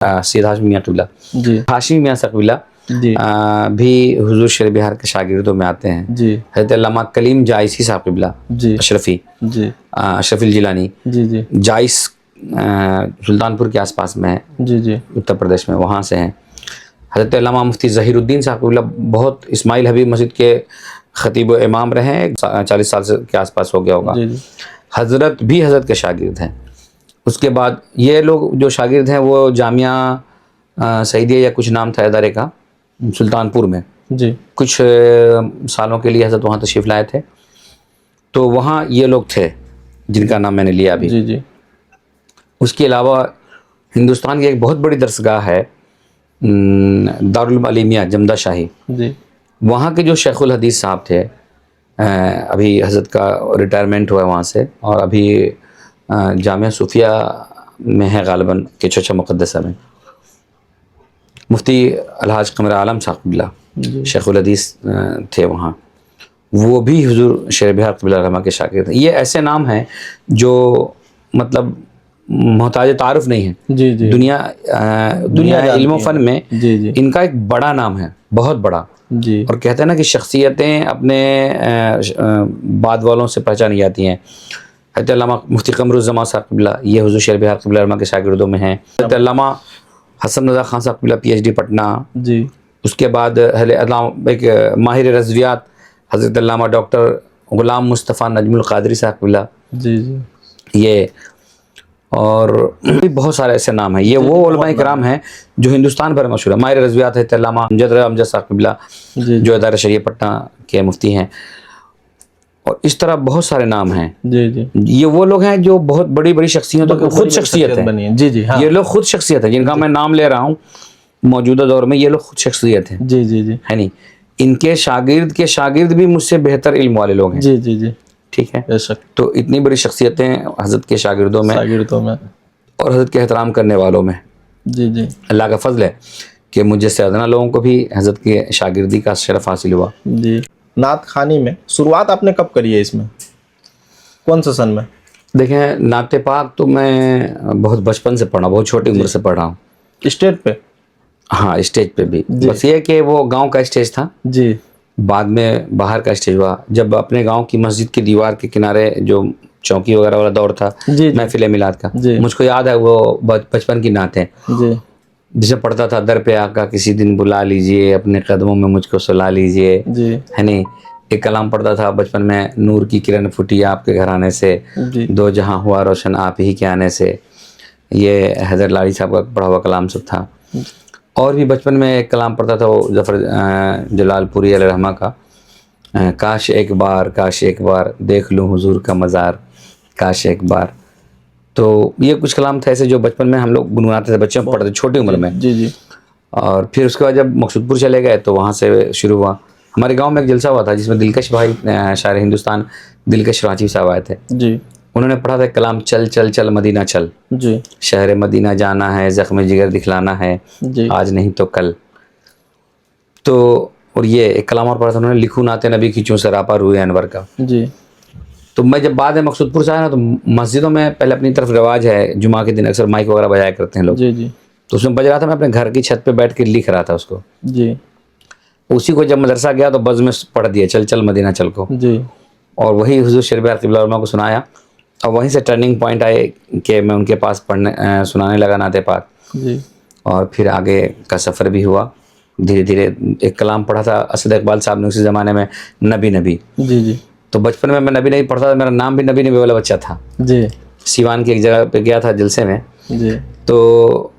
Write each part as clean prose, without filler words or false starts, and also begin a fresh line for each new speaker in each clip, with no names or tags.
سید ہاشمی میاں قبلہ،
جی
ہاشمی میاں سے قبلہ
جی
بھی حضور شیر بہار کے شاگردوں میں آتے ہیں.
جی
حضرت علامہ کلیم جائسی صاحب قبلہ
جی
اشرفی،
جی
اشرف الجیلانی،
جی جی
جائس سلطان پور کے آس پاس میں ہے،
جی جی
اتر پردیش میں، وہاں سے ہیں. حضرت علامہ مفتی ظہیر الدین صاحب قبلہ بہت اسماعیل حبیب مسجد کے خطیب و امام رہے ہیں، 40 سال کے آس پاس ہو گیا ہوگا.
جی جی
حضرت بھی حضرت کے شاگرد ہیں. اس کے بعد یہ لوگ جو شاگرد ہیں وہ جامعہ سعیدیہ یا کچھ نام تھا ادارے کا سلطان پور میں،
جی
کچھ سالوں کے لیے حضرت وہاں تشریف لائے تھے. تو وہاں یہ لوگ تھے جن کا نام میں نے لیا ابھی.
جی جی
اس کے علاوہ ہندوستان کی ایک بہت بڑی درسگاہ ہے دارالعلوم علیمیہ جمدہ شاہی،
جی
وہاں کے جو شیخ الحدیث صاحب تھے، ابھی حضرت کا ریٹائرمنٹ ہوا ہے وہاں سے، اور ابھی جامعہ صوفیہ میں ہے غالباً کہ چوچا مقدسہ میں، مفتی الحاج قمر عالم صاحب قبلہ
جی
شیخ الحدیث تھے وہاں، وہ بھی حضور شیر بہار قبلہ رحمہ کے شاگرد ہیں. یہ ایسے نام ہیں جو مطلب محتاج تعارف نہیں ہیں.
جی جی
دنیا علم و
جانتی
فن میں
ہے. جی جی
ان کا ایک بڑا نام ہے، بہت بڑا.
جی
اور کہتے ہیں نا کہ شخصیتیں اپنے بعد والوں سے پہچانی جاتی ہیں. حضرت علامہ مفتی قمر الزمان صاحب قبلہ یہ حضور شیر بہار قبلہ رحمہ کے شاگردوں میں ہیں. حضرت علامہ حسن رضا خان صاحب قبلہ PhD پٹنہ.
جی
اس کے بعد ایک ماہر رضویات حضرت علامہ ڈاکٹر غلام مصطفیٰ نجم القادری صاحب قبلہ،
جی جی
یہ اور بھی بہت سارے ایسے نام ہیں. یہ وہ علماء کرام ہیں جو ہندوستان بھر میں مشہور ہیں. ماہر رضویات ہے علامہ امجد صاحب قبلہ
جی
جو ادارہ شریعہ پٹنہ کے مفتی ہیں. اور اس طرح بہت سارے نام ہیں.
جی جی
یہ وہ لوگ ہیں جو بہت بڑی بڑی شخصیتوں کے خود شخصیت ہیں.
بنی ہے. جی جی ہاں
یہ لوگ خود شخصیت ہیں جن کا میں نام لے رہا ہوں موجودہ دور میں. یہ لوگ خود شخصیت ہیں،
جی جی جی
ہے نہیں. ان کے شاگرد بھی مجھ سے بہتر علم والے لوگ ہیں.
جی جی جی
ٹھیک ہے.
بے شک
تو اتنی بڑی شخصیتیں حضرت کے شاگردوں میں
شاگردوں میں.
اور حضرت کے احترام کرنے والوں میں.
جی جی
اللہ کا فضل ہے کہ مجھ جیسے ادنا لوگوں کو بھی حضرت کے شاگردی کا شرف حاصل ہوا.
جی نعت خوانی میں شروعات آپ نے کب کری ہے؟ اس میں کون سے سن میں؟
دیکھیں نعت پاک تو میں بہت بچپن سے پڑھا، بہت چھوٹی عمر سے پڑھا ہوں.
اسٹیج پہ؟
ہاں اسٹیج پہ بھی.
جی.
بس یہ کہ وہ گاؤں کا اسٹیج تھا،
جی
بعد میں باہر کا اسٹیج ہوا جب اپنے گاؤں کی مسجد کی دیوار کے کنارے جو چوکی وغیرہ والا دور تھا
جی
محفل میلاد کا.
جی
مجھ کو یاد ہے وہ بچپن کی نعتیں
جی
جسے پڑھتا تھا، در پہ آقا کسی دن بلا لیجئے، اپنے قدموں میں مجھ کو سلا لیجئے،
جی
ہے نہیں. ایک کلام پڑھتا تھا بچپن میں، نور کی کرن پھوٹی آپ کے گھرانے سے،
جی
دو جہاں ہوا روشن آپ ہی کے آنے سے. یہ حیدر لاری صاحب کا پڑھا ہوا کلام سب تھا. اور بھی بچپن میں ایک کلام پڑھتا تھا وہ ظفر جلال پوری علیہ رحمہ کا، کاش ایک بار دیکھ لوں حضور کا مزار، کاش ایک بار. تو یہ کچھ کلام تھے ایسے جو بچپن میں ہم لوگ گنگناتے تھے، بچے پڑھتے تھے چھوٹی عمر میں.
جی جی
اور پھر اس کے بعد جب مقصود پور چلے گئے تو وہاں سے شروع ہوا. ہمارے گاؤں میں ایک جلسہ ہوا تھا جس میں دلکش بھائی شاعر ہندوستان دلکش رانچی صاحب آئے تھے.
جی
انہوں نے پڑھا تھا کلام چل چل چل مدینہ چل،
جی
شہر مدینہ جانا ہے، زخم جگر دکھلانا ہے،
جی
آج نہیں تو کل. تو اور یہ ایک کلام اور پڑھا تھا انہوں نے، لکھوں نعت نبی کھینچوں سراپا روئے انور کا.
جی
تو میں جب بعد میں مقصود پور سے آیا نا تو مسجدوں میں پہلے اپنی طرف رواج ہے جمعہ کے دن اکثر مائک وغیرہ بجایا کرتے ہیں لوگ.
جی جی
تو اس میں بج رہا تھا، میں اپنے گھر کی چھت پہ بیٹھ کے لکھ رہا تھا اس کو.
جی
اسی کو جب مدرسہ گیا تو بز میں پڑھ دیا چل چل مدینہ چل کو،
جی
اور وہی حضور شیر بہار قبلہ علماء کو سنایا. اور وہیں سے ٹرننگ پوائنٹ آئے کہ میں ان کے پاس سنانے لگا نعت پاک.
جی
اور پھر آگے کا سفر بھی ہوا دھیرے دھیرے. ایک کلام پڑھا تھا اسد اقبال صاحب نے اسی زمانے میں، نبی نبی.
جی جی
تو بچپن میں نبی نبی پڑھتا تھا، میرا نام بھی نبی نبی والا بچہ تھا.
جی
سیوان کی ایک جگہ پہ گیا تھا جلسے میں،
جی
تو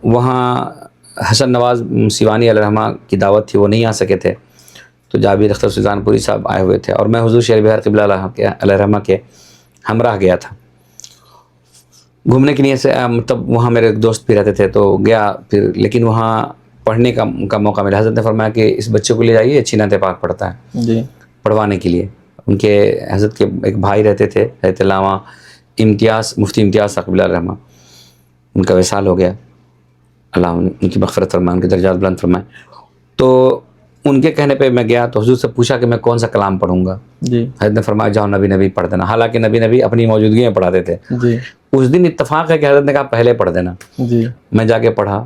وہاں حسن نواز سیوانی علیہ رحمہ کی دعوت تھی، وہ نہیں آ سکے تھے. تو جابر اختر سلطان پوری صاحب آئے ہوئے تھے اور میں حضور شیر بہار قبلہ علیہ رحمہ کے ہمراہ گیا تھا گھومنے کے لیے سے. مطلب وہاں میرے دوست بھی رہتے تھے تو گیا پھر، لیکن وہاں پڑھنے کا موقع ملا. حضرت نے فرمایا کہ اس بچے کو لے جائیے، اچھی نعت پاک پڑھتا ہے،
جی
پڑھوانے کے لیے. ان کے حضرت کے ایک بھائی رہتے تھے حضرت علامہ مفتی امتیاز صاحب قبلہ رحمہ، ان کا وصال ہو گیا، اللہ ان کی مغفرت فرمائے، ان کے درجات بلند فرمائے. تو ان کے کہنے پہ میں گیا تو حضور سے پوچھا کہ میں کون سا کلام پڑھوں گا.
جی
حضرت نے فرمایا جاؤ نبی نبی پڑھ دینا. حالانکہ نبی نبی اپنی موجودگی میں پڑھاتے تھے.
جی
اس دن اتفاق ہے کہ حضرت نے کہا پہلے پڑھ دینا.
جی
میں جا کے پڑھا